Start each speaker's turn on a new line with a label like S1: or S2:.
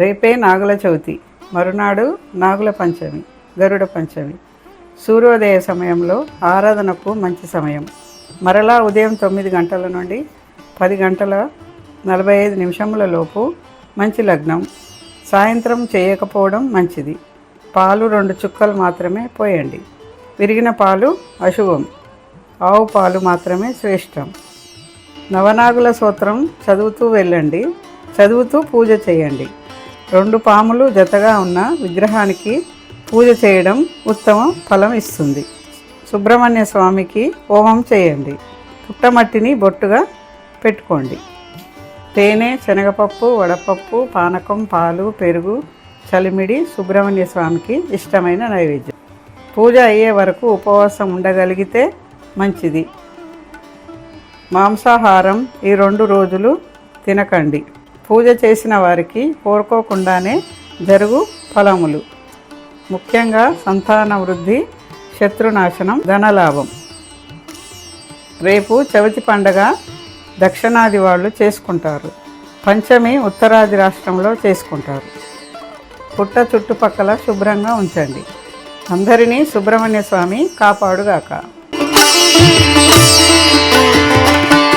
S1: రేపే నాగుల చవితి, మరునాడు నాగుల పంచమి, గరుడ పంచమి. సూర్యోదయ సమయంలో ఆరాధనకు మంచి సమయం. మరలా ఉదయం 9 గంటల నుండి 10 గంటల 45 నిమిషముల లోపు మంచి లగ్నం. సాయంత్రం చేయకపోవడం మంచిది. పాలు 2 చుక్కలు మాత్రమే పోయండి. విరిగిన పాలు అశుభం. ఆవు పాలు మాత్రమే శ్రేష్టం. నవనాగుల స్తోత్రం చదువుతూ వెళ్ళండి. చదువుతూ పూజ చేయండి. 2 పాములు జతగా ఉన్న విగ్రహానికి పూజ చేయడం ఉత్తమ ఫలం ఇస్తుంది. సుబ్రహ్మణ్య స్వామికి హోమం చేయండి. పుట్టమట్టిని బొట్టుగా పెట్టుకోండి. తేనె, శనగపప్పు, వడపప్పు, పానకం, పాలు, పెరుగు, చలిమిడి సుబ్రహ్మణ్య స్వామికి ఇష్టమైన నైవేద్యం. పూజ అయ్యే వరకు ఉపవాసం ఉండగలిగితే మంచిది. మాంసాహారం ఈ 2 రోజులు తినకండి. పూజ చేసిన వారికి కోరుకోకుండానే జరుగు ఫలములు, ముఖ్యంగా సంతాన వృద్ధి, శత్రునాశనం, ధనలాభం. రేపు చవితి పండగ దక్షిణాది వాళ్ళు చేసుకుంటారు. పంచమి ఉత్తరాది రాష్ట్రంలో చేసుకుంటారు. పుట్ట చుట్టుపక్కల శుభ్రంగా ఉంచండి. అందరినీ సుబ్రహ్మణ్య స్వామి కాపాడుగాక.